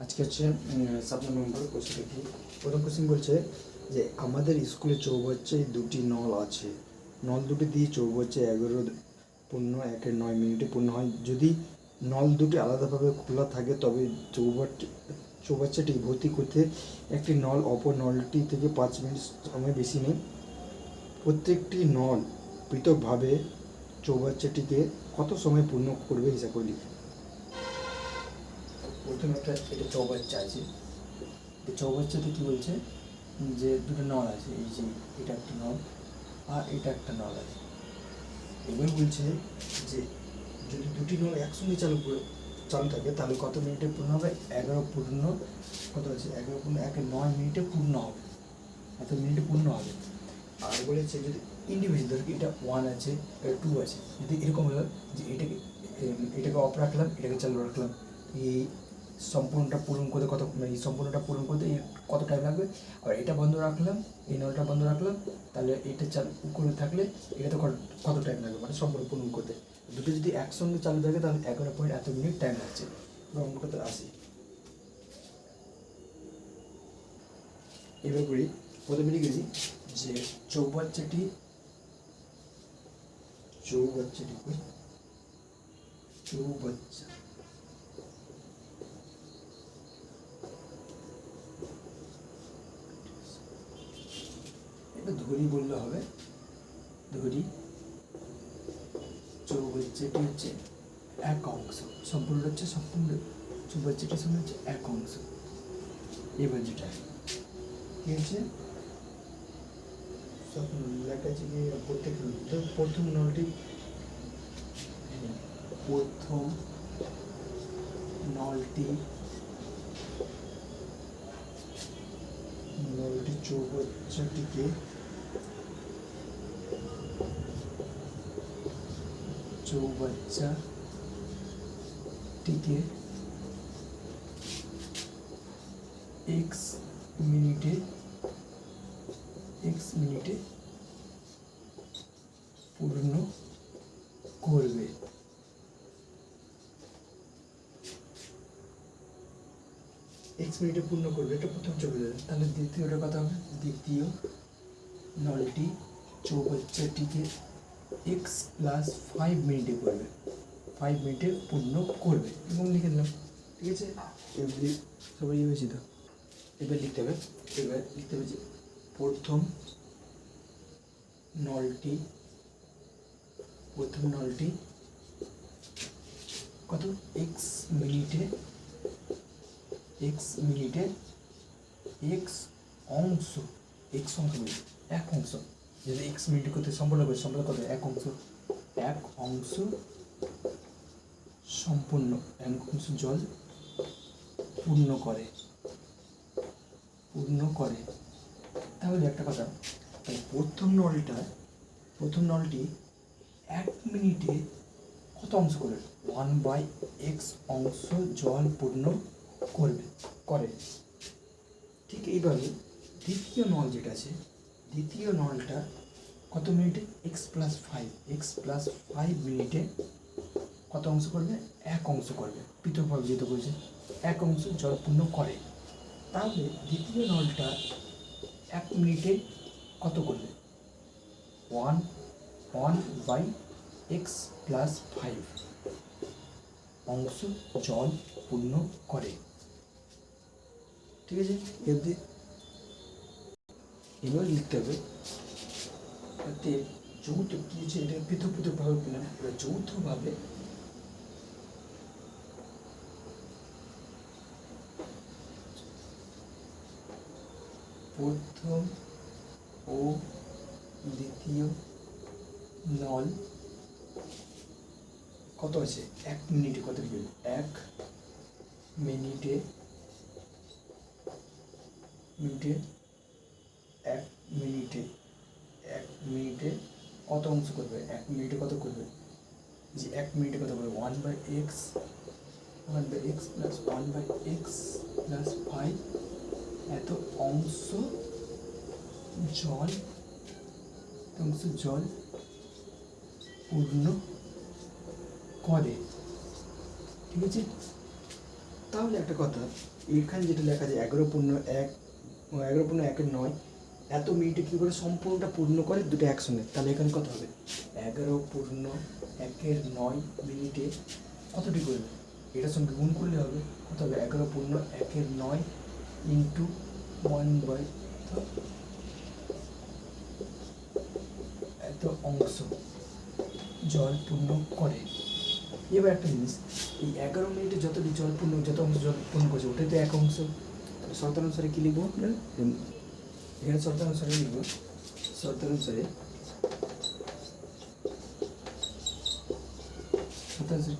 আজকে হচ্ছে 7 নম্বর কোশ্চেন দেখি। প্রথম কোশ্চেন বলছে যে আমাদের স্কুলে চৌবাচ্চায় দুটি নল আছে, নল দুটি দিয়ে চৌবাচ্চা 11:09 পূর্ণ হয়। যদি নল দুটি আলাদাভাবে খোলা থাকে তবে চৌবাচ্চাটি ভর্তি করতে একটি নল অপর নলটি থেকে 5 মিনিট সময় বেশি নেই। প্রত্যেকটি নল পৃথকভাবে চৌবাচ্চাটিকে কত সময় পূর্ণ করবে হিসাব করে লিখি। প্রথমে এটা চৌবাচ্চা আছে, এই চৌবাচ্চাতে কী বলছে যে দুটো নল আছে, এই যে এটা একটা নল আর এটা একটা নল আছে। এবার বলছে যে যদি দুটি নল একসঙ্গে চালু থাকে তাহলে কত মিনিটে পূর্ণ হবে? 11 পূর্ণ কত আছে, 11 পূর্ণ 9 মিনিটে পূর্ণ হবে, এত মিনিটে পূর্ণ হবে। আর বলেছে যদি ইন্ডিভিজুয়াল, এটা 1 আছে, এটা 2 আছে, যদি এরকম হলো যে এটাকে অফ রাখলাম, এটাকে চালু রাখলাম, এই সম্পূর্ণটা পূরণ করতে কত টাইম লাগবে। আর এটা বন্ধ রাখলাম, এই নলটা বন্ধ রাখলাম, তাহলে এটা চালু করে থাকলে এটা তো কত টাইম লাগবে, মানে সম্পূর্ণ পূরণ করতে। দুটো যদি একসঙ্গে চালু থাকে তাহলে 11 পয়েন্ট এত মিনিট টাইম লাগছে। এবার অঙ্ক করতে আসি। এবার করি, প্রথমে লিখেছি যে চৌবাচ্চাটি ধরি বললে হবে, ধরি চৌবাচ্চাটি হচ্ছে এক অংশ, সম্পূর্ণ চৌবাচ্চাটির সঙ্গে হচ্ছে এক অংশ। এবার যেটা কি হচ্ছে লেখা আছে কি প্রথম নলটি চৌবাচ্চাটিকে x মিনিটে পূর্ণ করবে। x মিনিটে পূর্ণ করবে, এটা প্রথম চৌবাচ্চা। তাহলে দ্বিতীয়টা কথা হবে, দ্বিতীয় নলটি চৌবাচ্চাটিকে x + 5 মিনিটে করবে, 5 মিনিটে পূর্ণ করবে এবং লিখে দিলাম। ঠিক আছে, এবার সবাই হয়েছে তো। এবার লিখতে হবে যে প্রথম নলটি কত x মিনিটে x অংশ এক অংশ, যদি x মিনিটে করতে সম্পূর্ণ কত, এক অংশ সম্পূর্ণ, এক অংশ জল পূর্ণ করে। তাহলে একটা কথা, তাহলে প্রথম নলটি 1 মিনিটে কত অংশ করবে? 1/x অংশ জল পূর্ণ করে। ঠিক এইভাবে দ্বিতীয় নল যেটা আছে, দ্বিতীয় নলটা কত মিনিটে? x + 5 মিনিটে কত অংশ করবে? এক অংশ করবে, পৃথকভাবে যেহেতু বলছে এক অংশ জল পূর্ণ করে। তাহলে দ্বিতীয় নলটা 1 মিনিটে কত করবে? 1/x + 5 অংশ জল পূর্ণ করে। ঠিক আছে, এবার লিখতে হবে যাতে যৌথ কি হচ্ছে, এটা পৃথকভাবে পেলাম। এবার যৌথভাবে প্রথম ও দ্বিতীয় নল কত আছে? 1 মিনিটে কত কি? 1 মিনিটে কত অংশ করবে? 1 মিনিটে কত করবে? যে 1 মিনিটে কত করবে? 1/x + 1/x + 5 এত অংশ জল পূর্ণ করে। ঠিক আছে, তাহলে একটা কথা, এখানে যেটা লেখা আছে 11.1 এত মিনিটে কী করে সম্পূর্ণটা পূর্ণ করে দুটো একসঙ্গে, তাহলে এখানে কত হবে 11.1 মিনিটে কতটি করবে, এটার সঙ্গে গুণ করলে হবে কত হবে 11.1 ইন্টু 1/, এত অংশ জল পূর্ণ করে। এবার একটা জিনিস, এই 11 মিনিটে যতটি জল পূর্ণ, যত অংশ জল পূর্ণ করছে ওটাই তো এক অংশ। শর্তানুসারে কী লিখবো, এখানে শর্তানুসারে লিখবো, শর্তানুসারে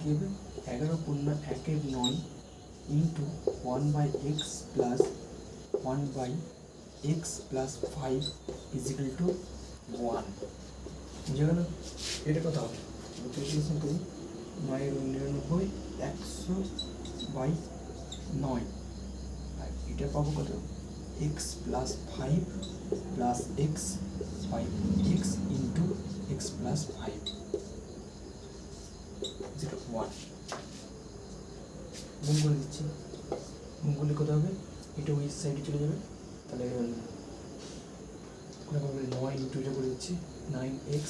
কী হবে 11.1 into 1/x plus 1/x plus 5 equal to 1। বুঝে গেল? এটা কত হবে, ক্যালকুলেশন করি, 9×99 100/9, আর এটা পাবো কত x plus 5 plus x 5x into x plus 5 1 গুণ করে দিচ্ছি। গুণ করলে কত হবে, এটা ওই সাইডে চলে যাবে, তাহলে 9 ইন্টু এটা করে দিচ্ছি 9x,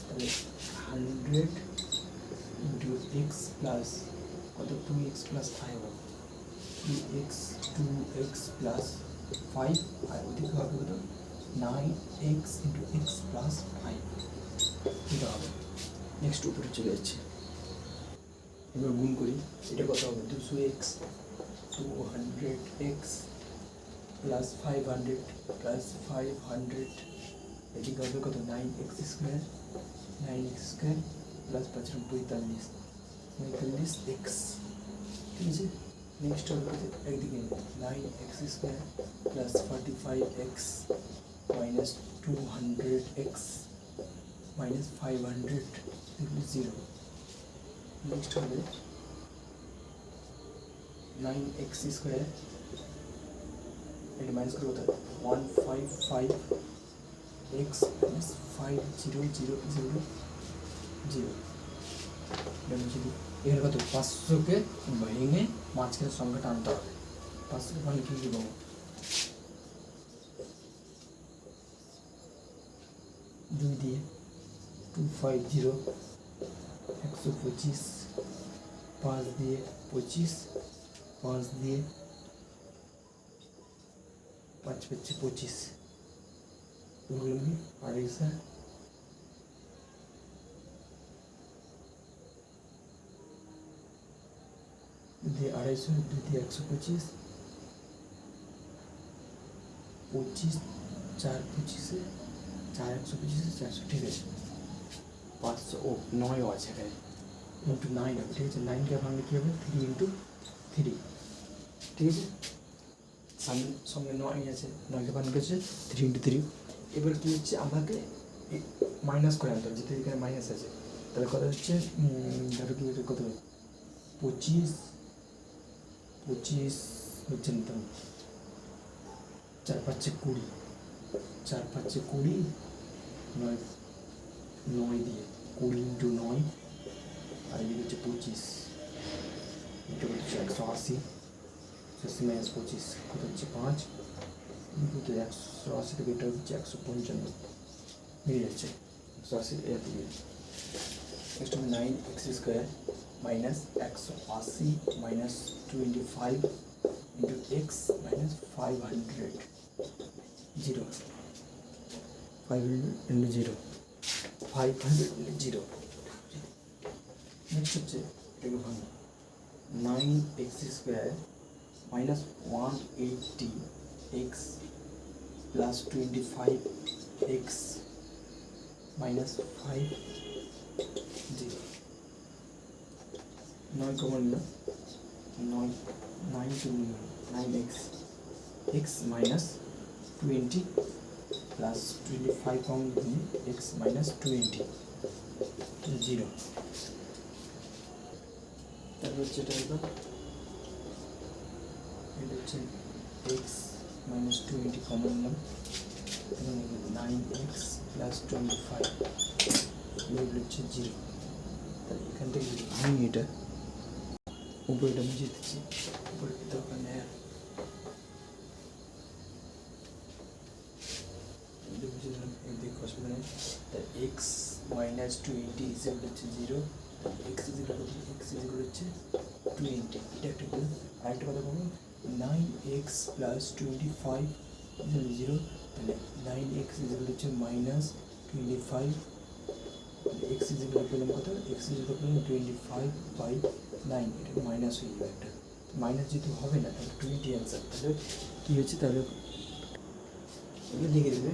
তাহলে 100 ইন্টু x প্লাস কত 2x প্লাস 5 হবে 2x প্লাস 5, আর ওদিকে হবে কত 9x ইন্টু x প্লাস 5, এটা হবে। নেক্সট উপরে চলে যাচ্ছে, এবার গুণ করি, এটা কত হবে 200x 200x প্লাস 500 প্লাস 500, এদিকে হবে কত 9x স্কোয়ার প্লাস 5 45x, ঠিক আছে। নেক্সট হবে কত, একদিকে 9x square plus 45x minus 200x minus 500 0। Next হবে 9x স্কোয়ার, এটা মাইনাস করে কোথায় 155x মাইনাস 5000 এখানে কত 500কে ভেঙে মাঝখানে সংখ্যাটা আনতে হবে। 500 মানে কী কী পাবো, 2 দিয়ে 250 125, 5 দিয়ে 25, 5 দিয়ে 5 5 25, বললাম কি 250, 2 দিয়ে 250, 2 দিয়ে 125, 25 4 25, 4 125 400, ঠিক আছে। 500 ও 9ও আছে এখানে, ইন্টু 9 হবে, ঠিক আছে। 9কে ভাঙলে কী হবে 3 ইন্টু 3, ঠিক আছে। সঙ্গে 9 আছে, 9কে ভাঙলে হচ্ছে 3 ইন্টু 3। এবার কী হচ্ছে, আমাকে মাইনাস করে আনতে হবে, যেহেতু এখানে মাইনাস আছে, তাহলে কত হচ্ছে, ধরো কি কত 25 হচ্ছে না, তো 4 5 20, 4 5 20, 9 দিয়ে 20 ইন্টু 9, আর এদিকে হচ্ছে 25, এটা হচ্ছে 180, 80 মাইনাস 25 কত হচ্ছে 5, কিন্তু 180 থেকে এটা হচ্ছে 155 মিলে যাচ্ছে 180 এর থেকে। নেক্সট হবে 9x square minus 180 minus 25 into x minus 500 0, 500 into 0, 500 into 0। Next হচ্ছে এটাকে ভাঙো, 9x square minus 180x plus 25x minus 5 0। 9 common নিলাম, 9 কমন নিলাম, 9x x minus 20 plus 25 common নিয়ে x মাইনাস 20 0। তারপর হচ্ছে এটা হলো, এটা হচ্ছে x মাইনাস 20 কমন নিলাম, 9x প্লাস 25 এগুলো হচ্ছে 0। তাহলে এখান থেকে যদি ভাঙি এটা উপরেটা মুছে দিচ্ছি, উপরে দরকার নেই আর মুছে দিলাম, দেখো অসুবিধা নেই। তা এক্স মাইনাস 20 হিসেবে হচ্ছে 0, এক্স ইজিকাল হচ্ছে 20। এটা একটা বলুন। আরেকটা কথা বলুন, 9x প্লাস 25 ইজিকাল 0, তাহলে 9x ইজিকাল হচ্ছে মাইনাস 25, এক্স ইজিকাল পেলাম কত, এক্স ইজিকাল পেলাম 25/9, এটা মাইনাস হয়ে যাবে, একটা মাইনাস যেহেতু হবে না তাহলে 20 অ্যান্সার। তাহলে কী হচ্ছে, তাহলে এটা লিখে দেবে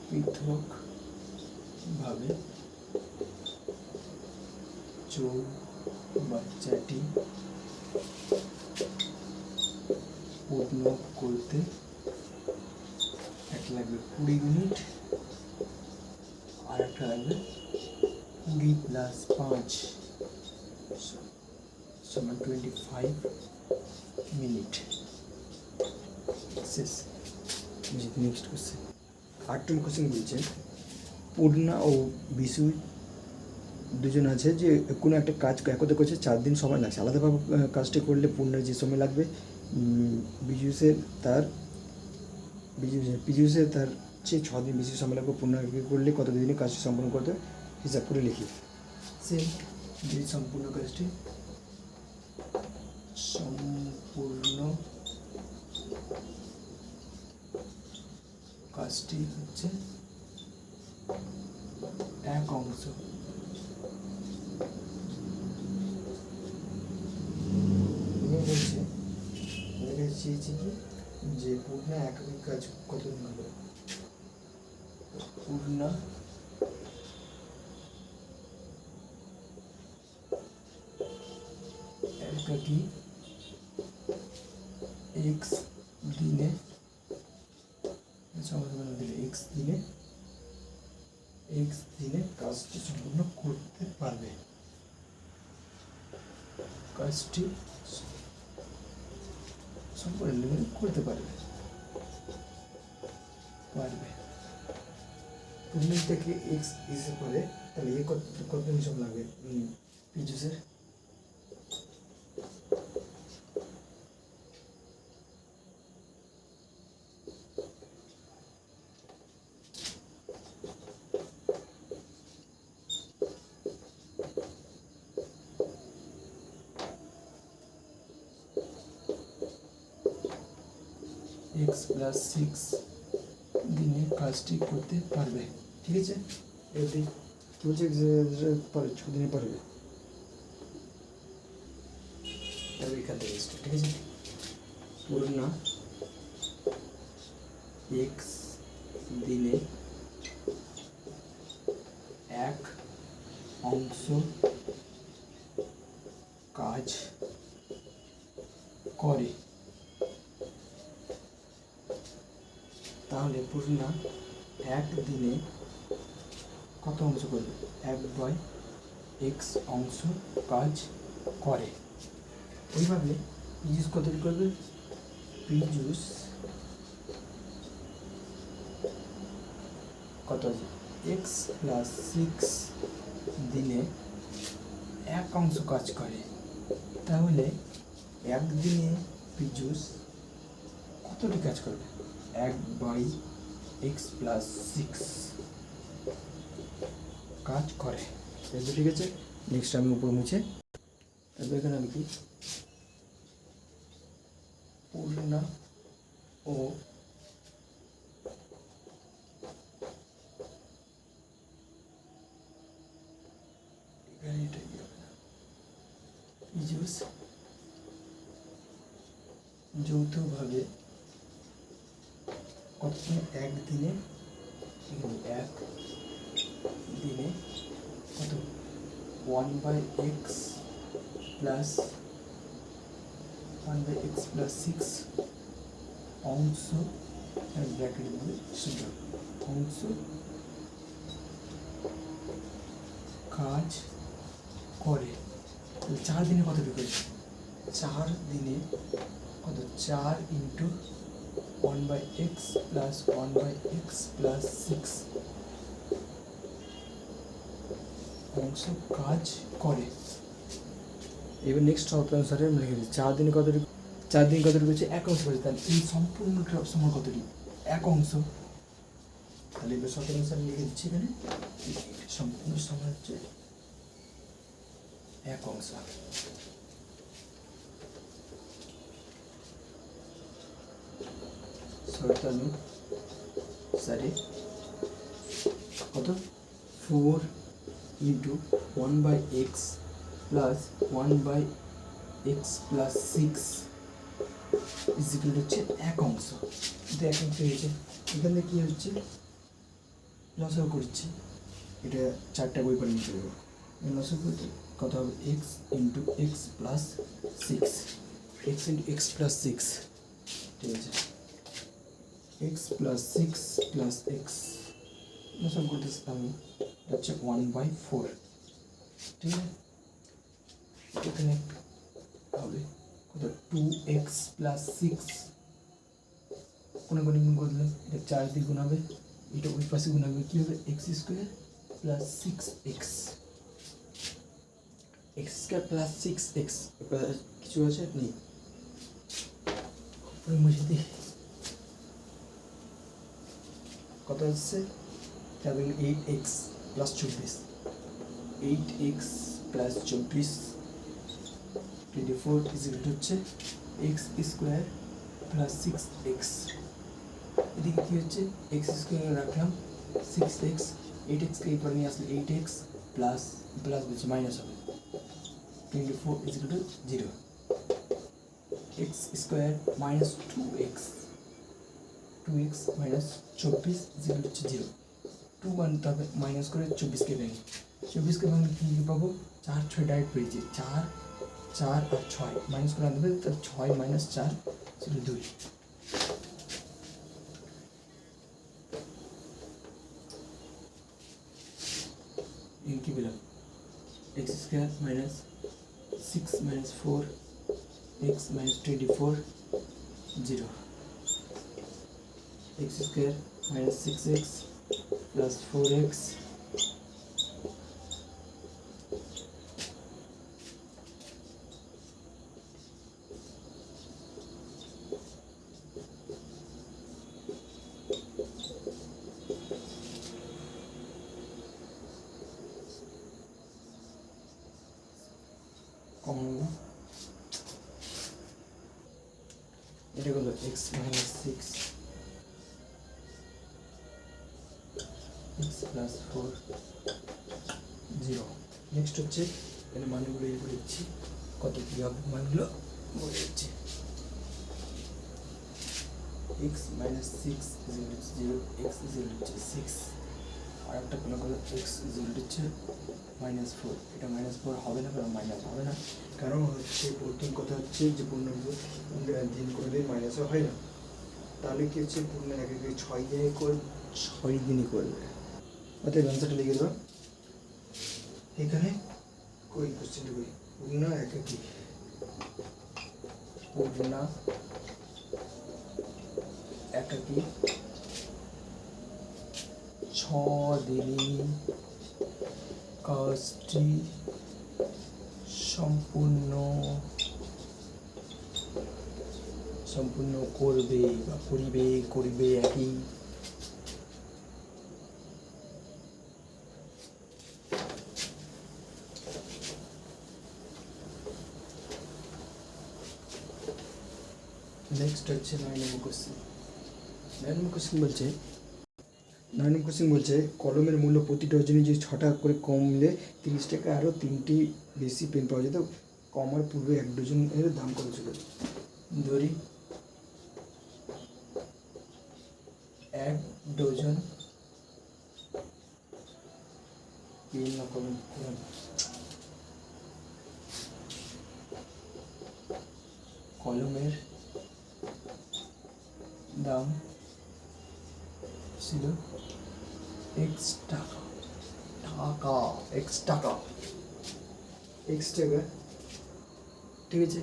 পৃথকভাবে চৌবাচ্চাটি পূর্ণ করতে একটা লাগবে 20 মিনিট, আর একটা লাগবে 20 + 5 সমান 25 মিনিট। শেষ। নেক্সট কোশ্চেন, 8 কোশ্চেন বলছে, পূর্ণা ও বিশু দুজন আছে যে কোনো একটা কাজ একতে করছে, 4 দিন সময় লাগছে। আলাদাভাবে কাজটি করলে পূর্ণের যে সময় লাগবে পীযূষের তার চেয়ে 6 দিন বেশি সময় লাগবে। পূর্ণ করলে কত দিনে কাজটি সম্পূর্ণ করতে হিসাব করে লিখি। সেম, যে সম্পূর্ণ কাজটি হচ্ছে এক অংশ, বলছে চেয়েছি কি যে পূর্ণা একই কাজ কতদিন হবে, পূর্ণা একাকি এক্স দিনে এক্স দিনে কাজটি সম্পূর্ণ করতে পারবে, কাজটি সম্পূর্ণ করতে পারবে। পূর্ণ থেকে এক্স হিসেবে করে, তাহলে এ কত দিন সময় লাগবে পীযূষের, x + 6 দিনে কাজটি করতে পারবে। ঠিক আছে, এটি কী বলছে, 6 দিনে পারবে, তবে এখান থেকে ঠিক আছে। পূর্ণা x দিনে এক অংশ কাজ করে, তাহলে পূর্ণা এক দিনে কত অংশ করবে, 1/x অংশ কাজ করে। এইভাবে পীযূষ কত করবে, পীযূষ কত আছে, x + 6 দিনে এক অংশ কাজ করে, তাহলে একদিনে পীযূষ কতটি কাজ করবে, 1/x + 6 কাজ করে। ঠিক আছে, নেক্সট আমি উপর মুছে, তারপর এখানে আমি কি পূর্ণা ও পীযূষ যৌথভাবে কতদিন, একদিনে কত 1/x + 6 অংশ ব্র্যাকেট দিয়ে অংশ কাজ করে। 4 দিনে কত ঢুকে, 4 দিনে কত, 4 × 1/x + 1/x + 6 অংশ কাজ করে। এবার নেক্সট শর্ত অনুসারে আমরা লিখে দিই 4 দিনে কতটি, 4 দিন কতটি হচ্ছে 1 অংশ করেছে, তাহলে এই সম্পূর্ণটা সমান কতটি 1 অংশ। তাহলে এবার শর্ত অনুসারে লিখে দিচ্ছি এখানে সম্পূর্ণ সমান হচ্ছে 1 অংশ। শর্তানুসারে কত 4 into 1/x plus 1/x plus 6 is equal হচ্ছে 1 অংশ। এটা 1 অংশ হয়েছে। এখানে কী হচ্ছে লসাগু করছি, এটা 4টা বই করে নিতে দেবো। লসাগু করতে কত হবে x into x plus 6, x into x plus 6, ঠিক আছে, এক্স প্লাস 6 প্লাস এক্স লসাগু করতেছি আমি, হচ্ছে 1/4, ঠিক আছে। এখানে হবে কত 2x প্লাস 6, কোনো গুণ করলে এটা 4 দিয়ে গুণ হবে, এটা ওই পাশে গুণ হবে, কী হবে x square plus 6x, x square plus 6x, কিছু আছে নেই, মুছে দিই। কত হচ্ছে 8x plus 24, 8x plus 24 24 equal হচ্ছে এক্স স্কোয়ার প্লাস 6x। এদিকে কী হচ্ছে এক্স স্কোয়ার রাখলাম 6x, 8xকে এই পরে নিয়ে আসলে 8x প্লাস প্লাস বলছে মাইনাস হবে 24 equal to 0, x square minus 2x minus 24 equal হচ্ছে 0, 2 বানতে হবে মাইনাস করে 24কে ভেঙে, 24কে ভাঙলে কী পাবো 4 6 ডাইরেক্ট পেয়েছি, 4 4 আর 6 মাইনাস করে আনতে হবে, তাহলে 6 মাইনাস 4 সেটা 2। কি পেলাম x square minus 6 minus 4 x minus 24 0, x square minus 6x plus 4x common হলো, এটা হলো x minus 6 x plus 4 0। Next হচ্ছে এখানে মানগুলো ইয়ে করে দিচ্ছি, কত কী হবে মানগুলো বলে দিচ্ছি, x মাইনাস 6 0, x হচ্ছে 6, আর একটা কোনো হলো x হচ্ছে -4, এটা -4 হবে না, কারণ মাইনাস হবে না, কারণ হচ্ছে প্রথম কথা হচ্ছে যে পূর্ণাঙ্গ দিন করলে মাইনাসও হয় না, তাহলে কি হচ্ছে পূর্ণ এক 6 দিনে করে 6 দিনই করবে, অতএব অ্যান্সারটা লিখে দেবো এখানে। কই কোশ্চেনটা কই পূর্ণ একাকি, পূর্ণ একাকি 6 দিনই কাজটি সম্পূর্ণ করবে বা করিবে একই। নেক্সট হচ্ছে 9 নম্বর কোশ্চেন। 9 নম্বর কোশ্চেন বলছে কলমের মূল্য প্রতি ডজনে যদি 6 টাকা করে কমলে 30 টাকা আরও 3টি বেশি পেন পাওয়া যেত, কমার পূর্বে 1 ডজনের দাম কত ছিল। ধরি 1 ডজন পেন না কলম, কলমের দাম ছিল x টাকা, x টাকা, ঠিক আছে।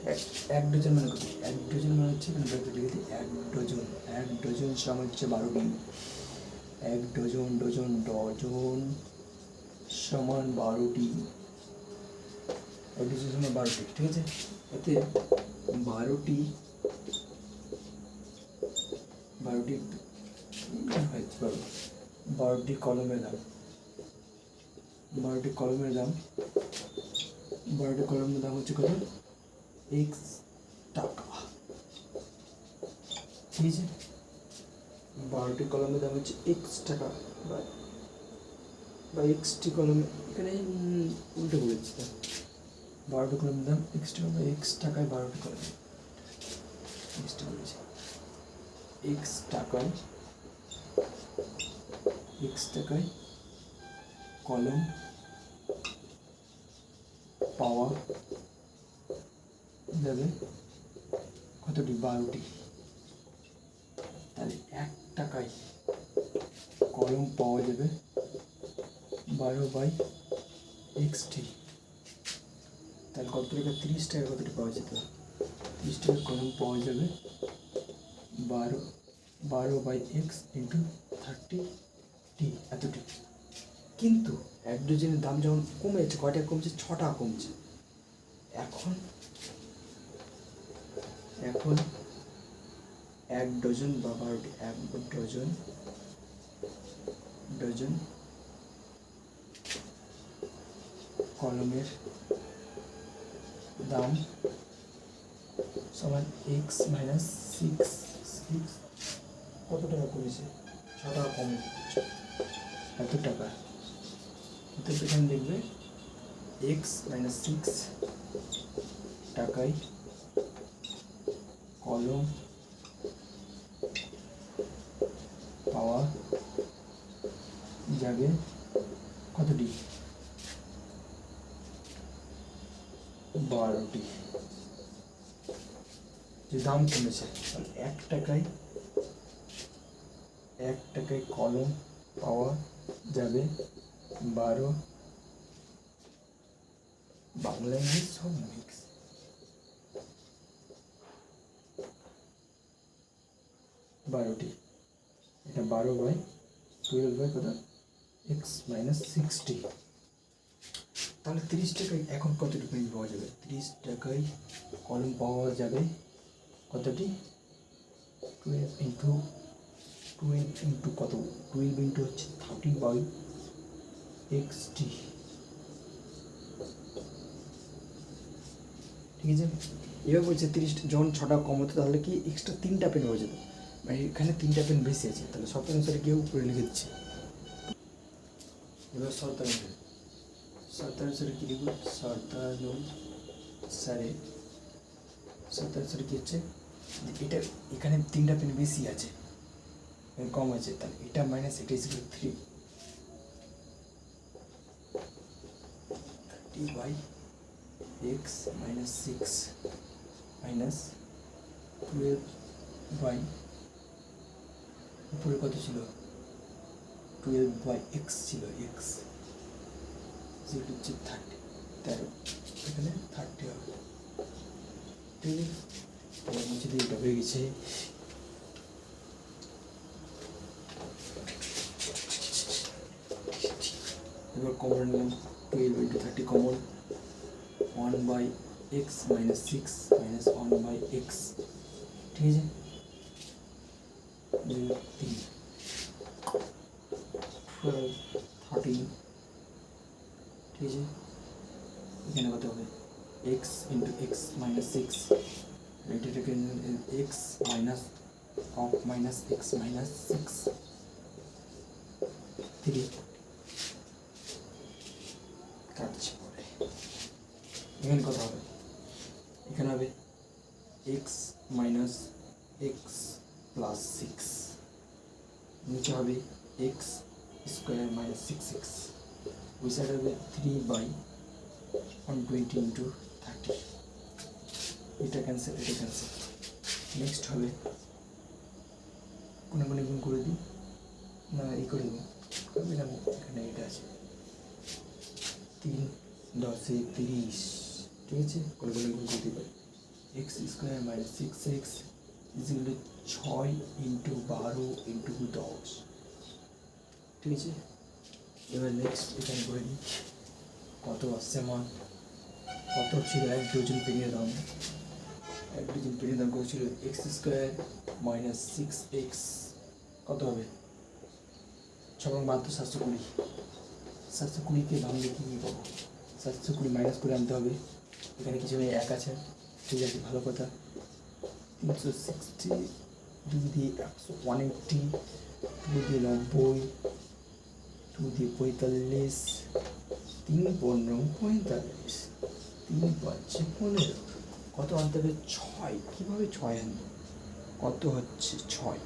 1 ডজন মানে কত, 1 ডজন মানে হচ্ছে এখানে ব্র্যাকেট লিখে দিই 1 ডজন, 1 ডজন সমান হচ্ছে 12 বিন, 1 ডজন, ডজন সমান 12টি, অ্যাড্রেসের সমান 12টি, ঠিক আছে। এতে 12টি কলমের দাম, 12টি কলমের দাম হচ্ছে কত, x টাকা, ঠিক আছে। 12টি কলমের দাম হচ্ছে x টাকা বা xটি কলমে, এখানে উল্টো বলেছি, 12টি কলমের দাম x টাকা বা x টাকায় 12টি কলম, এক্সটা বলেছি, x টাকায় কলম পাওয়া যাবে কতটি, 12টি। তাহলে 1 টাকায় কলম পাওয়া যাবে 12/x তাহলে কত টাকা, 30 টাকা কতটি পাওয়া যেত, 30 টাকা কলম পাওয়া যাবে 12/x × 30টি, এতটি। কিন্তু 1 ডজনের দাম যখন কমেছে, কয়টা কমছে, 6 টাকা কমছে। এখন 1 ডজন বা 12টি, 1 ডজন কলমের দাম সমান x - 6, কত টাকা কমেছে, 6 টাকা কমে, এত টাকা। তো এখানে দেখবে x - 6 টাকায় কলম পাওয়া যাবে কতটি, 12টি। যে দাম কমেছে, 1 টাকায় কলম পাওয়া যাবে 12, বাংলা ইংলিশ সব মিক্স, 12টি। এটা 12/12 কত, x - 60। তাহলে 30 টাকায় এখন কতটি পেন পাওয়া যাবে, 30 টাকায় কলম পাওয়া যাবে কতটি, 12 × কত, 12 হচ্ছে 30/xt, ঠিক আছে। এবার বলছে 30 যখন 6 টাকা কম হতো তাহলে কি এক্সট্রা 3টা পেন হয়ে যেত, মানে এখানে 3টা পেন বেশি আছে, তাহলে শর্ত অনুসারে কেউ উপরে লিখে দিচ্ছে। এবার শর্ত অনুসারে কী লিখব, শর্ত অনুসারে কী হচ্ছে, এটা এখানে 3টা পেন বেশি আছে, কম আছে, তাহলে এটা মাইনাস এটা = 3 30/x - 6 - 12 উপরে কত ছিল, 12/x ছিল, x যেটা হচ্ছে 30, 13, এখানে 30 হবে, ঠিক আছে। এবার বলছি এটা হয়ে গেছে। এবার কমন নিলাম, 12 × 30 কমন, 1/x - 6 - 1/x, ঠিক আছে, 3, 12, 13, ঠিক আছে। এখানে কত হবে, x × x - 6, এটাকে x - x - 6, 3 কাটছে পরে। এখানে কত হবে, এখানে হবে x - x + 6, নিচে হবে x² - 6x, ওই সাইড হবে 3/120 × 30, এটা ক্যান্সেল, এটা ক্যান্সেল। নেক্সট হবে কোনো গুণ করে দিই, না এই করে দেবো, এখানে এটা আছে 3 × 10 = 30, ঠিক আছে, কোনো গুণ করে দিতে পারি, x² - 6x = 6 × 12 × 10, ঠিক আছে। এবার নেক্সট এখানে করে দিই কত আসছে মান, কত ছিল 1 ডজন পেরিয়ে দাম, 1 ডজন পেরিয়ে দাম কত ছিল, এক্স স্কোয়ার মাইনাস 6x কত হবে 6×12 720, 720কে ভাঙলে কী পাবো, 720 মাইনাস করে আনতে হবে, এখানে কিছু নেই 1 আছে, ঠিক আছে ভালো কথা, 360 2 দিয়ে 180 2 দিয়ে 90 2 দিয়ে 45 3 15 45 3 5 15 কত আনতে হবে 6, কীভাবে 6 আনবো, কত হচ্ছে 6,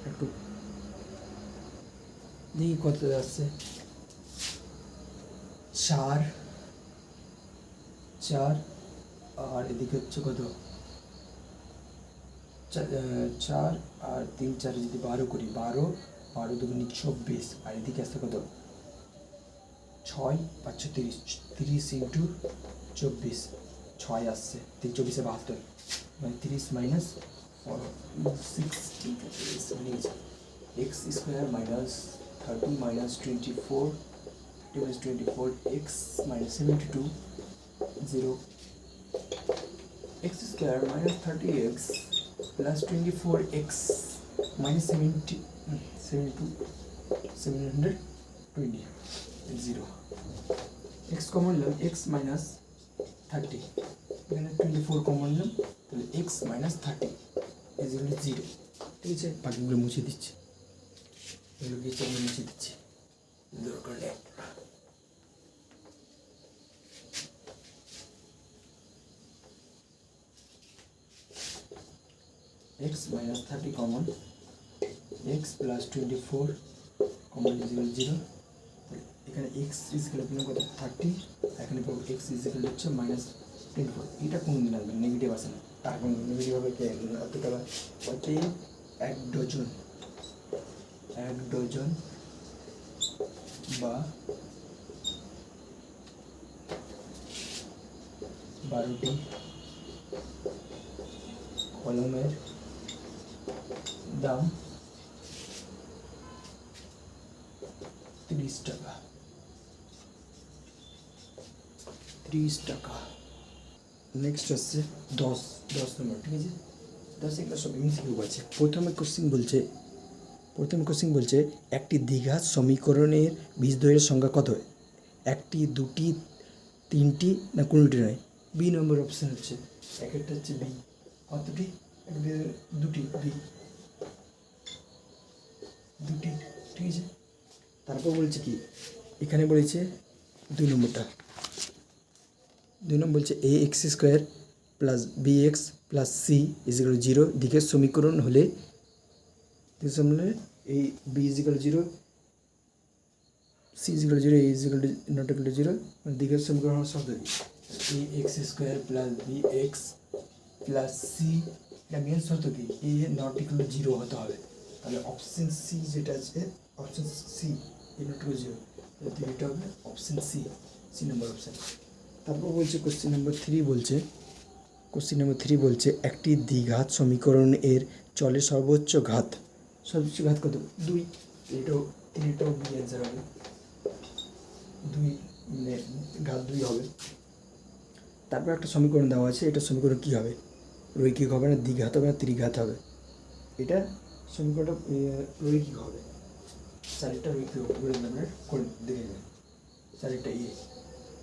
একটু দেখি কত আসছে, 4 4 আর এদিকে হচ্ছে কত 4 আর 3 4 যদি 12 করি 12 12 দুগুণে 24 আর এদিকে আসছে কত 6 5 30 30 ইন্টু 24 6 আসছে 3 24 72 মানে 30 minus 60 x square minus 30 minus 24 24 x minus 72 0 x square minus 30x plus 24x minus 72 720 0 x common নিলাম x minus 30 এখানে 24 কমন নিলাম তাহলে x minus 30 is equal to 0, ঠিক আছে বাকিগুলো মুছে দিচ্ছি, এগুলো গিয়ে মুছে দিচ্ছি দরকার নেই। x minus 30 common, x plus 24 common is equal to 0, এখানে x is equal to কত 30, এখানে পাবো x is equal to minus 24, এটা কোন দিন আসবে নেগেটিভ আসে না, তার কোন নেগেটিভ হবে কে এতটা অতএব 1 ডজন বা 12টি কলমের দাম 30 টাকা, 30 টাকা। নেক্সট আসছে 10 নম্বর, ঠিক আছে 10 এগুলো সব এমসিকিউ আছে। প্রথমে কোশ্চেন বলছে একটি দ্বিঘাত সমীকরণের বীজদ্বয়ের সংখ্যা কত, একটি দুটি তিনটি না কোনোটি নয়, বি নম্বর অপশান হচ্ছে একটা হচ্ছে বি, কতটি দুটি বি দুটি, ঠিক আছে। তারপর বলছে কি এখানে বলেছে 2 নম্বরটা, 2 নম্বর বলছে a x square plus B x plus c is equal 0 দিকের সমীকরণ হলে এই b is equal 0 c is equal 0 a is equal not equal 0 দিকের সমীকরণ হওয়ার শব্দ কি a x square plus B x plus c, এটা মেন শর্ত কি এ নট ইকুয়াল 0 হতে হবে, তাহলে অপশন সি যেটা আছে option C A not equal 0, এটা হবে অপশন সি নম্বর অপশন। তারপর বলছে কোশ্চেন নাম্বার 3 বলছে একটি দ্বিঘাত সমীকরণ এর চলের সর্বোচ্চ ঘাত কত 2, এটাও বি অ্যান্সার হবে 2 মানে ঘাত 2 হবে। তারপর একটা সমীকরণ দেওয়া আছে, এটা সমীকরণ কী হবে, রৈখিক হবে না দ্বিঘাত হবে না ত্রিঘাত হবে, এটা সমীকরণটা রৈখিক হবে, চারিটা রৈখিক করে দেখে নেবেন, চারিটা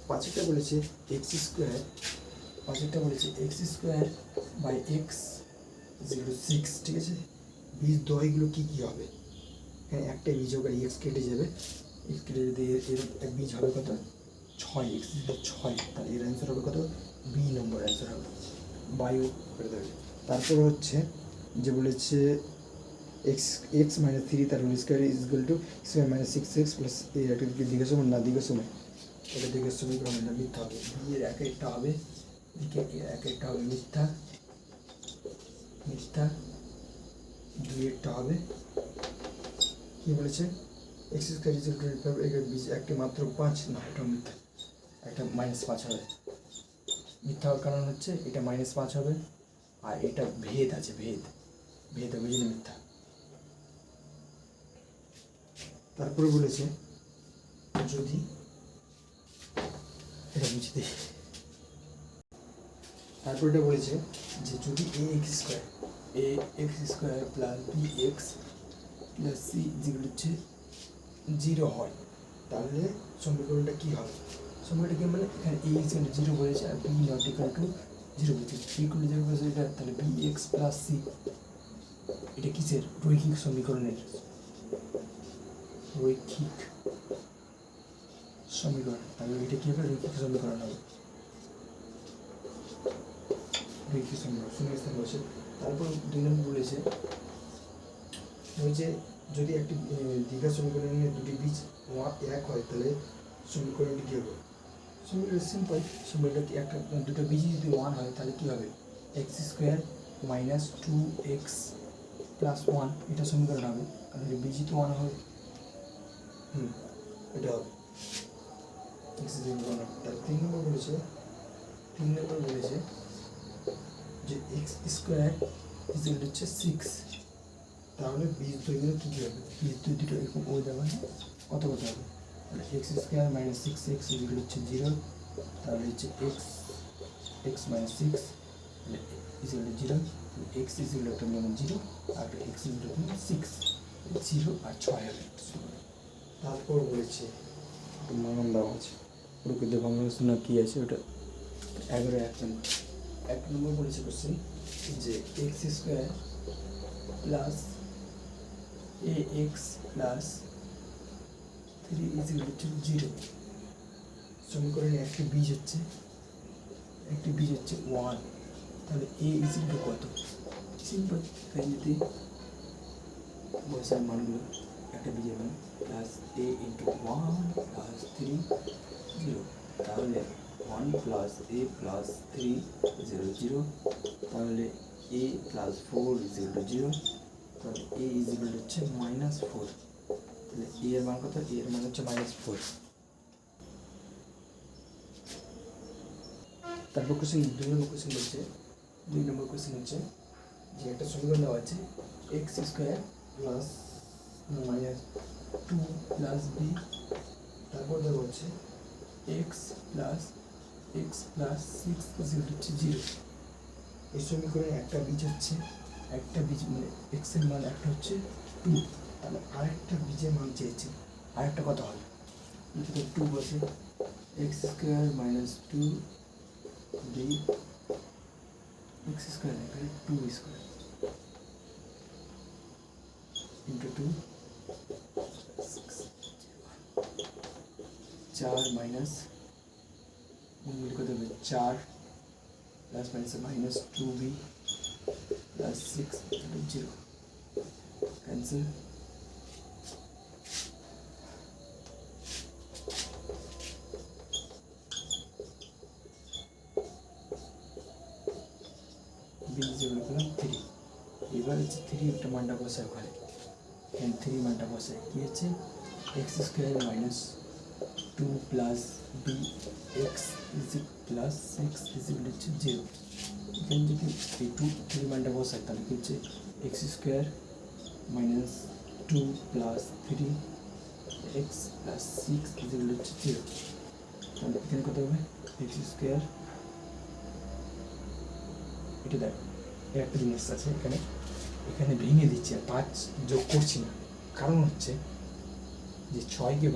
পাঁচটা বলেছে এক্স স্কোয়ার বাই এক্স 6, ঠিক আছে। বীজ দয়গুলো কী হবে, এখানে একটা বীজ হবে এক্স কেটে যাবে, এক্স কেটে যদি এর বীজ হবে কত 6, এক্স 6, তাহলে এর অ্যান্সার হবে কত বি নম্বর অ্যান্সার হবে, বায়ু করে দেবে। তারপর হচ্ছে যে বলেছে এক্স মাইনাস 3 তার whole square is equal to square minus 6x plus এই একটা দিকের সময় না দিকের সময়, এটা দিকের সমীকরণ এটা মিথ্যা হবে, বি এর একটা হবে দিকে একটা হবে মিথ্যা 2 হবে কি বলেছে x square is equal two একটা মাত্র 5 না, এটা মিথ্যা, একটা -5 হবে, মিথ্যা হওয়ার কারণ হচ্ছে এটা -5 হবে আর এটা ভেদ আছে, ভেদ হবে জন্য মিথ্যা। তারপরে বলেছে যদি এটা বুঝে দিই, তারপর এটা বলেছে যে যদি ax square plus bx plus c যেগুলো হচ্ছে 0 হয়, তাহলে সমীকরণটা কী হবে? সমীকরণটা কি মানে এখানে a ইকুয়াল টু 0 বলেছে আর b নট ইকুয়াল টু 0 বলেছে, b ইকুয়াল টু 0 বলেছে এটা, তাহলে bx প্লাস c এটা কিসের? রৈখিক সমীকরণের রৈখিক সমীকরণ। তাহলে এটা কি হবে? রৈখিক সমীকরণ হবে, রৈখিক সমীকরণ শূন্যস্থান বসে। তারপর 2 নম্বর বলেছে ওই যে যদি একটি দ্বিঘাত সমীকরণের দুটি বীজ এক হয় তাহলে সমীকরণটি কী হবে? সমীকরণ সিম্পল, সমীকরণটা কি একটা দুটো বীজ যদি 1 হয় তাহলে কী হবে? X square minus 2x plus 1 এটা সমীকরণ হবে। আর বীজ তো 1 হবে, এটা হবে এক্স সমীকরণ। তার 3 নম্বর বলেছে যে এক্স স্কোয়ার ইকুয়াল হচ্ছে 6, তাহলে বীজ দ্বৈত কী হবে? বীজ দুটো এরকম ও যাবে না, কত হবে? তাহলে x square minus 6x equal হচ্ছে 0, তাহলে হচ্ছে x minus 6 equal to 0, x equal একটা মানে 0 আর এক্স ইকুয়াল টু 6, 0 আর 6 হবে। তারপর বলেছে মান দেওয়া আছে, প্রকৃত ভগ্নাংশ না কী আছে ওটা 1 নম্বর বলেছে কোশ্চেন যে x square plus ax plus 3 equal to 0, সমীকরণে একটি বীজ হচ্ছে 1, তাহলে a ইকুয়াল টু কত? সিম্পল, এখানে যদি বসার মানগুলো একটা বীজের মান প্লাস a ইন্টু 1 প্লাস 3 0, তাহলে 1 প্লাস a প্লাস 3 0 0, তাহলে a প্লাস 4 ইকুয়াল টু 0, তাহলে a ইকুয়াল হচ্ছে -4, তাহলে a এর মান কত? a এর মান হচ্ছে -4। তারপর কোশ্চেন 2 নম্বর কোশ্চেন হচ্ছে যে একটা সমীকরণ দেওয়া আছে x square plus minus 2 plus b, তারপর দেওয়া হচ্ছে এক্স প্লাস 6 ইকুয়াল হচ্ছে 0। এই সমীকরণে একটা বীজ মানে এক্স এর মান একটা হচ্ছে 2, তাহলে আরেকটা বীজের মান চেয়েছে, আরেকটা কত হবে? 2 বসে x square minus 2 b x square এখানে 2 স্কোয়ার ইন্টু 2 4 মাইনাস মিল কত হবে? 4 plus minus minus 2b plus 6 0, cancel. b যেগুলো পেলাম 3, এবার হচ্ছে 3 একটা মানটা বসায় ওখানে, এখানে 3 মানটা বসায় কী হচ্ছে? X square minus 2 plus B x plus 6 equal হচ্ছে 0। এখানে যদি এই 3 মানটা বসায় তাহলে কি হচ্ছে? X square minus 2 plus 3 x plus 6 equal হচ্ছে 0, তাহলে এখানে কত হবে? এক্স স্কোয়ার, এটা দেখ একটা জিনিস আছে এখানে ভেঙে দিচ্ছি আর 5 যোগ করছি না, কারণ হচ্ছে যে 6কে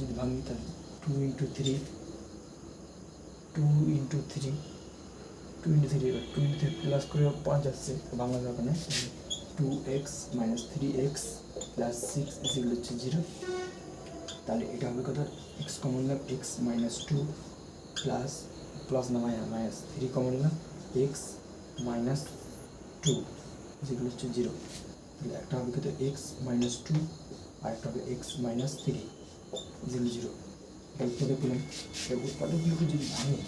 যদি ভাঙি তাহলে 2 ইন্টু 3 প্লাস করে 5 আসছে, বাংলা যাবে না, 2x minus 3x plus 6 equal হচ্ছে 0, তাহলে এটা হবে কত? x কমন নিলাম x মাইনাস 2 প্লাস না মাইনাস 3 কমন নিলাম x মাইনাস 2 ইকুয়াল হচ্ছে 0, তাহলে একটা হবে কত? x মাইনাস 2 আর একটা হবে x মাইনাস 3 ইকুয়াল 0। উৎপাদক পেলাম, এই উৎপাদকগুলোকে যদি ভাঙি,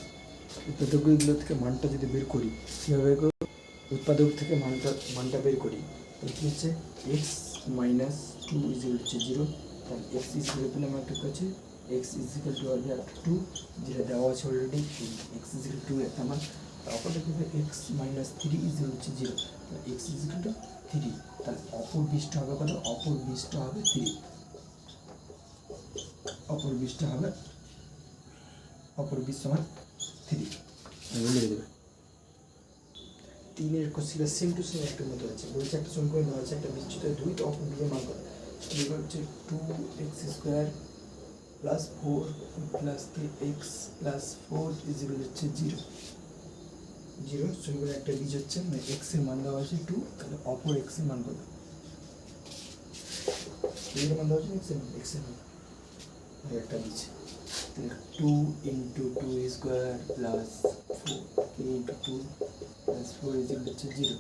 উৎপাদকগুলো থেকে মানটা যদি বের করি, কীভাবে উৎপাদক থেকে মানটা বের করি, তাহলে কী হচ্ছে? এক্স মাইনাস 2 ইকুয়াল হচ্ছে 0, তাহলে এক্স ইকুয়াল পেলাম একটা কাছে এক্স ইকুয়াল টু আসবে একটা 2, যেটা দেওয়া আছে অলরেডি, এক্স ইকুয়াল 2 একটা মান, তারপরে কী হবে? এক্স মাইনাস 3 ইকুয়াল হচ্ছে 0, তাহলে এক্স ইকুয়াল টু 3, তাহলে অপর বীজটা হবে কত? অপর বীজটা হবে 3, অপর বীজটা হবে অপর বীজ সমান 3 লিখে দেবে। 3 এর কোশ্চেনটা সেম টু সেম একটা মতো আছে, বলছে একটা সমীকরণ দেওয়া আছে, একটা বিচ্যুত 2 তো অপর বীজের মান কত। এবার হচ্ছে 2x² plus 4 plus x plus 4 equal হচ্ছে 0 0। সমীকরণ একটা বীজ হচ্ছে মানে x এর মান দেওয়া আছে 2, তাহলে অপর x এর মান কত, এর মান দেওয়া আছে x এর মান একটা বীজ, তাহলে 2 into 2 plus 4 into 2 plus 4 equal হচ্ছে 0।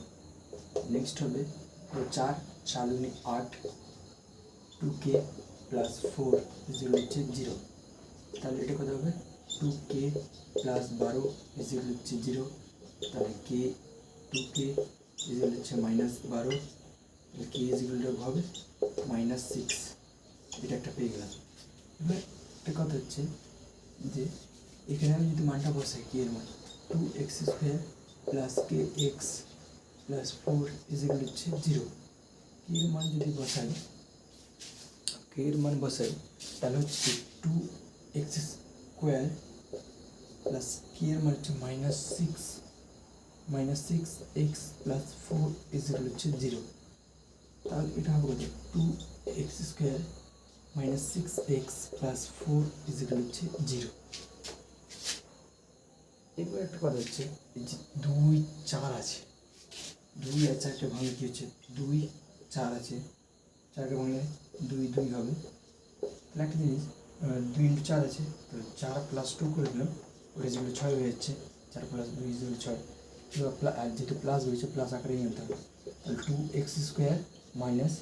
নেক্সট হবে 4 4 গুণে 8 2k প্লাস 4 ইজিক্যাল হচ্ছে 0, তাহলে এটা কত হবে 2k প্লাস 12 ইজিক্যাল হচ্ছে 0, তাহলে k 2k ইজিক্যাল হচ্ছে -12, তাহলে k ইজিক্যাল হবে -6, এটা একটা পেয়ে গেলাম। এবার একটা কথা হচ্ছে যে এখানে আমি যদি মানটা বসাই k এর মান 2x² plus kx plus 4 equal হচ্ছে 0, k এর মান যদি বসাই k এর মান বসাই তাহলে হচ্ছে 2x² প্লাস k এর মান হচ্ছে -6x প্লাস 4 ইজিক্যাল হচ্ছে 0, তাহলে এটা হবে কত 2x² -6x প্লাস 4 ইজিক্যাল হচ্ছে 0। এবার একটা কথা হচ্ছে এই যে 2 4 আছে, 2 আর 4কে ভাঙলে কি হচ্ছে 2 4 আছে, 4কে ভাঙলে 2 2 হবে, তাহলে একটা জিনিস 2 ইন্টু 4 আছে, তাহলে 4 প্লাস 2 করে দিলাম, ওটা যেগুলো 6 হয়ে যাচ্ছে, 4 প্লাস 2 যেগুলো 6, এবার আর যেহেতু প্লাস হয়েছে প্লাস আকারে নিতে হবে, তাহলে 2x² minus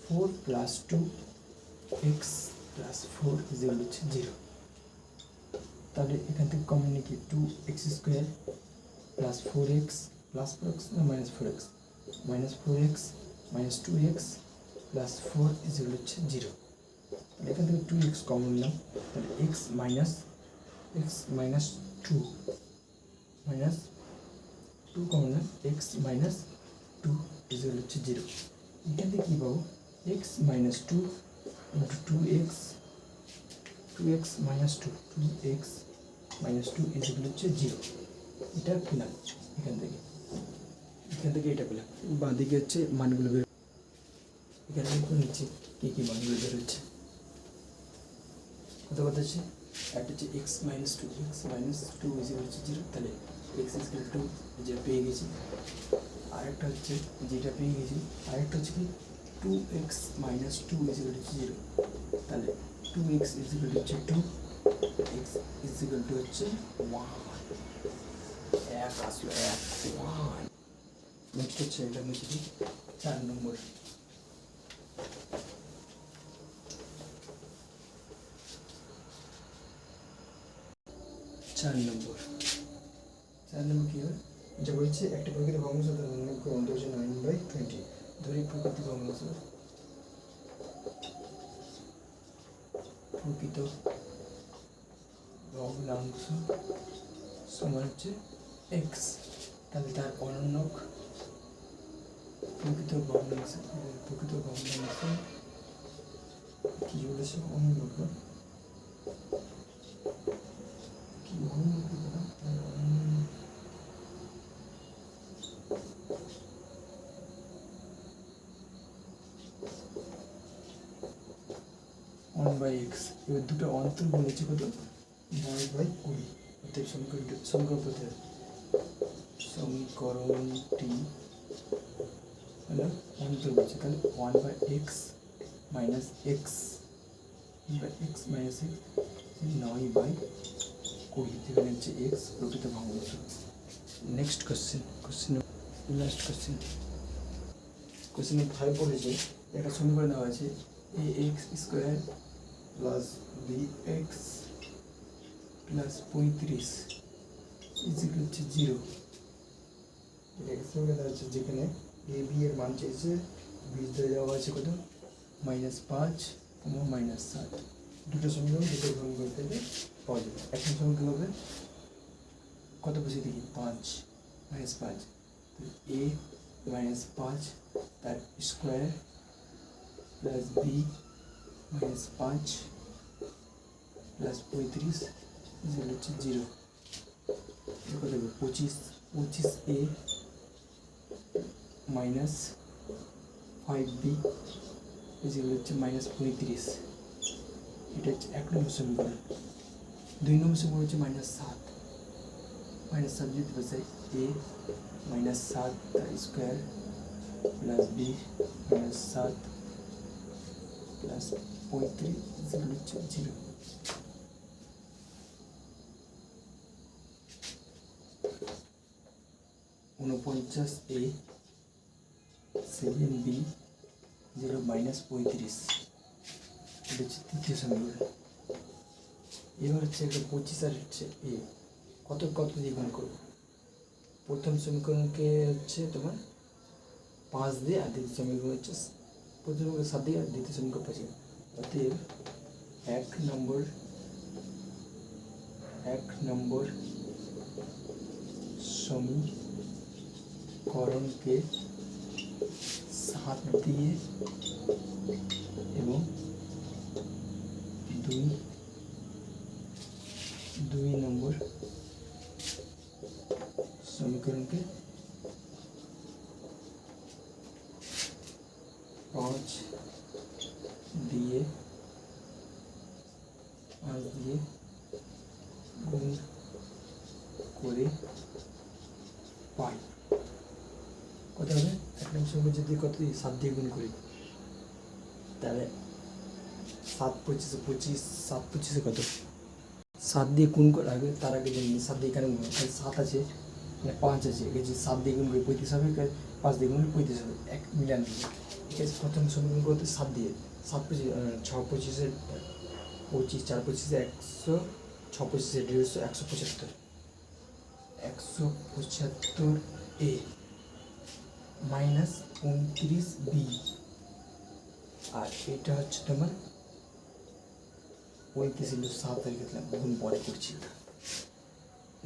4 plus 2x plus 4 equal হচ্ছে 0, তাহলে এখান থেকে কমন নিয়ে কি 2x² plus 4x plus 4x না -4x -4x minus 2x plus 4 equal হচ্ছে 0, তাহলে এখান থেকে 2x কমন নিলাম, তাহলে x মাইনাস 2 মাইনাস 2 কমন নিলাম, x মাইনাস 2 ইজিক্যাল হচ্ছে 0, এখান থেকে কী পাবো x minus 2 into 2x minus 2 equal হচ্ছে 0, এটা পেলাম এখান থেকে এটা পেলাম। বাঁ দিকে হচ্ছে মানগুলো বের, এখানে লিখে নিচ্ছি কী মানগুলো বের হচ্ছে। কথা হচ্ছে একটা হচ্ছে x মাইনাস 2 ইজিক্যাল হচ্ছে 0, তাহলে x ইজিক্যাল টু যেটা পেয়ে গেছি, আরেকটা হচ্ছে যেটা পেয়ে গেছি, আরেকটা হচ্ছে কি 2x মাইনাস 2 ইজিক্যাল হচ্ছে 0, তাহলে 2x ইজিক্যাল হচ্ছে 2, x ইজিক্যাল টু হচ্ছে 1, এক আসলো 1। নেক্সট হচ্ছে এটা হচ্ছে কি 4 নম্বর, 4 নম্বর কী হয়, যা বলছে একটা প্রকৃত ভগ্নাংশ তার অন্তর হচ্ছে 9/20, ধরি প্রকৃত ভগ্নাংশ সমান হচ্ছে x, তাহলে তার অনন্যক প্রকৃত ভগ্নাংশ কি বলেছে অনন্যক কি অনন্যক 1/x, এবার দুটো অন্তর বলেছে কত 9/20, অর্থাৎ সমীকরণটি হলো অন্তর বলছে, তাহলে 1/x মাইনাস x 9/20, যেখানে হচ্ছে x প্রকৃত ভগ্নাংশ। নেক্সট লাস্ট কোশ্চেন 5 বলেছে একটা সমীকরণ দেওয়া আছে ax² plus bx plus 35 is equal হচ্ছে 0, এটা সমীকরণ দেওয়া আছে যেখানে a b এর মান চেয়েছে, বীজ ধরে দেওয়া আছে কত -5 -7, দুটো সমীকরণ দুটো গ্রহণ করতে গেলে পাওয়া যাবে। এখন সমীকরণ হবে কত বসে দেখি 5 -5, a -5 তার স্কোয়ার প্লাস b -5 প্লাস 35 যেগুলো হচ্ছে 0 কত হবে 25a মাইনাস 5b যেগুলো হচ্ছে মাইনাস 35। এটা হচ্ছে 1 নম্বর সমীকরণ। 2 নম্বর সমীকরণ হচ্ছে -7 যদি বসাই a -7 তার স্কোয়ার প্লাস b -7 প্লাস 35 যেগুলো হচ্ছে 0। -49a 7b যেগুলো -35। এটা হচ্ছে তৃতীয় সমীকরণ। এবার হচ্ছে একটা 25 আর হচ্ছে এ কত দিয়ে গুণ করবো। প্রথম সমীকরণকে হচ্ছে তোমার 5 দিয়ে, আর দ্বিতীয় সমীকরণ হচ্ছে প্রথম সমীকরণ 7 দিয়ে, আর দ্বিতীয় সমীকরণ 5 দিয়ে। অতএব 1 নম্বর সমীকরণকে 7 দিয়ে এবং 2 নম্বর সমীকরণকে 5 দিয়ে গুণ করে পাই। কত হবে? 1 নম্বর সমীকরণ যদি কত দিয়ে 7 দিয়ে গুণ করি, তাহলে 7 25 25 7 25 কত 7 দিয়ে গুণ করা হবে। তার আগে জানি 7 দিয়ে এখানে গুণ 7 আছে, 5 আছে, এই যে 7 দিয়ে গুণ করে 35 হবে, 5 দিয়ে গুণ করে 35 হবে, এক মিলান দিবে। ঠিক আছে, প্রথম সমীকরণ করতে 7 দিয়ে 7 25 6 25 25 4 25 100 6 25 175 175a মাইনাস 35b, আর এটা হচ্ছে তোমার 35 ইন্টু 7 এর ক্ষেত্রে গুণ পরে করছি।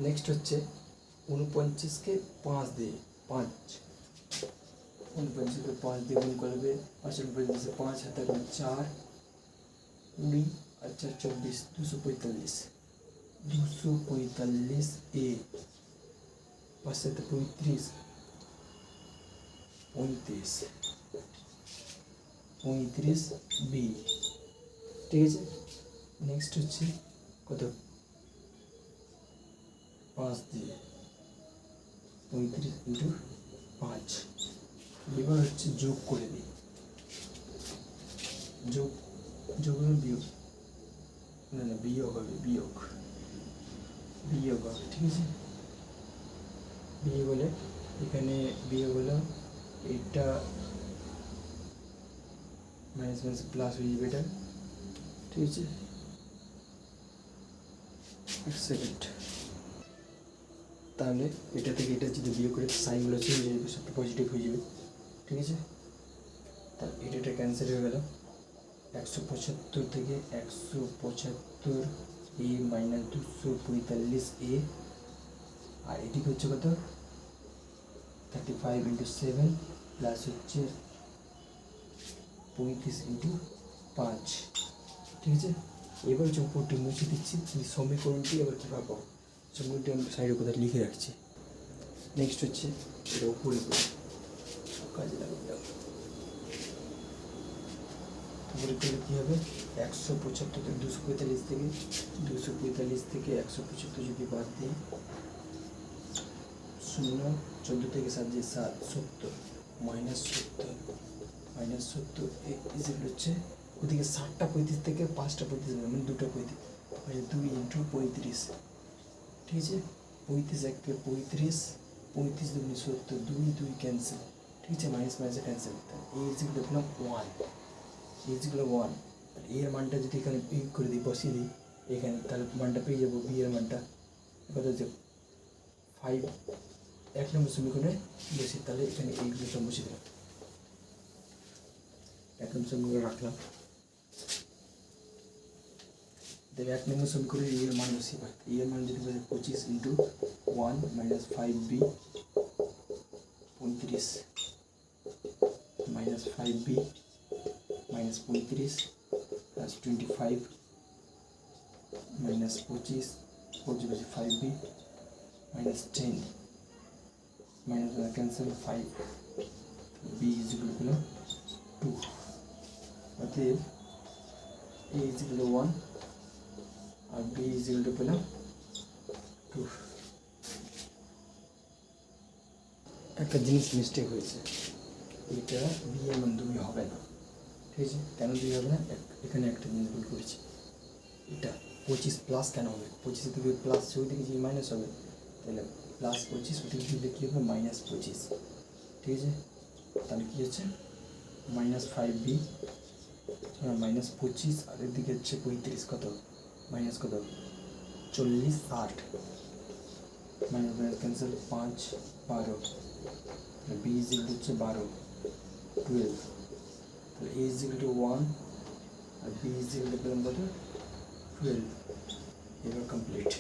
নেক্সট হচ্ছে 49কে 5 দিয়ে 49কে 5 দিয়ে গুণ করবে, 5 হাতে 4 20 আর 4 24 245 এ 5 সাথে 35 বি। ঠিক আছে, নেক্সট হচ্ছে কত 5 দিয়ে 35 ইন্টু 5। এবার হচ্ছে যোগ করে দিই, যোগ বিয়োগ বিয়োগ হবে, বিয়োগ হবে। ঠিক আছে, বিয়োগ হলে এখানে বিয়োগ হলো, এটা মাইনাস মাইনাস প্লাস হয়ে যাবে এটা। ঠিক আছে, এক সেকেন্ড। তাহলে এটা থেকে এটা যদি বিয়োগ করে সাইনগুলো চেঞ্জ হয়ে যাবে, সবটা পজিটিভ হয়ে যাবে। ঠিক আছে, তাহলে এটা ক্যান্সেল হয়ে গেল। 175 থেকে 175 এ মাইনাস 245 এ, আর এদিকে হচ্ছে কত 35 ইন্টু 7 প্লাস হচ্ছে 35 ইন্টু 5। ঠিক আছে, এবার হচ্ছে উপরটি মুছে দিচ্ছি, সমীকরণটি এবার কী পাবো, সমীকরণটি আমি সাইডে কোথায় লিখে রাখছি। নেক্সট হচ্ছে এটা উপরে কাজে লাগবে। উপরে করলে কী হবে, 175 থেকে 245 থেকে 175 যদি বাদ দিই, 0 14 থেকে 7 দিয়ে 7 70 -70 ইজিক্যাল হচ্ছে ওদিকে 7টা 35 থেকে 5টা 35 মানে 2টা 35 মানে 2 ইন্টু 35। ঠিক আছে, 35 1 35 35 2 70 2 ক্যান্সেল। ঠিক আছে, মাইনাস মাইনাসে ক্যান্সেল, এ ইজিক্যাল দেখলাম 1, ইজিক্যাল 1। এর মানটা যদি এখানে ইক করে দিই, বসিয়ে দিই এখানে, তাহলে মানটা পেয়ে যাবো, বি এর মানটা কত হচ্ছে 5। 1 নম্বর সমীকরণে বসি, তাহলে এখানে এইগুলো সব বসিয়ে দিলাম, 1 নম্বর সমীকরণ রাখলাম। দেবে 1 নম্বর সমীকরণে এর মান বসিয়ে পাই, এর মান যদি বসে 25 into 1 minus 5b 35 minus 5b minus 35 plus 25 minus 25 পঁচিশ 5b minus 10 minus cancel 5 b is equal to 2 অতএব a ইজ ইকুয়াল টু 1 আর b ইজ ইকুয়াল টু পেলাম 2। একটা জিনিস মিস্টেক হয়েছে, এটা b এর মান 2 হবে না, ঠিক আছে? কেন 2 হবে না? এখানে একটা জিনিস ভুল করেছি, এটা 25 প্লাস কেন হবে? 25 থেকে প্লাস ওই দিকে যে মাইনাস হবে, তাহলে প্লাস 25 ওদিকে দিলে কী হবে? মাইনাস 25, ঠিক আছে? তাহলে কী হচ্ছে? মাইনাস 5b মাইনাস 25 আর এদিকে হচ্ছে 35, কত মাইনাস কত 40 60 minus minus cancel 5 12, b is equal হচ্ছে 12 12, তাহলে a ইজ ইকুয়াল টু 1 আর b ইজ ইকুয়াল টু কত 12। এবার কমপ্লিট।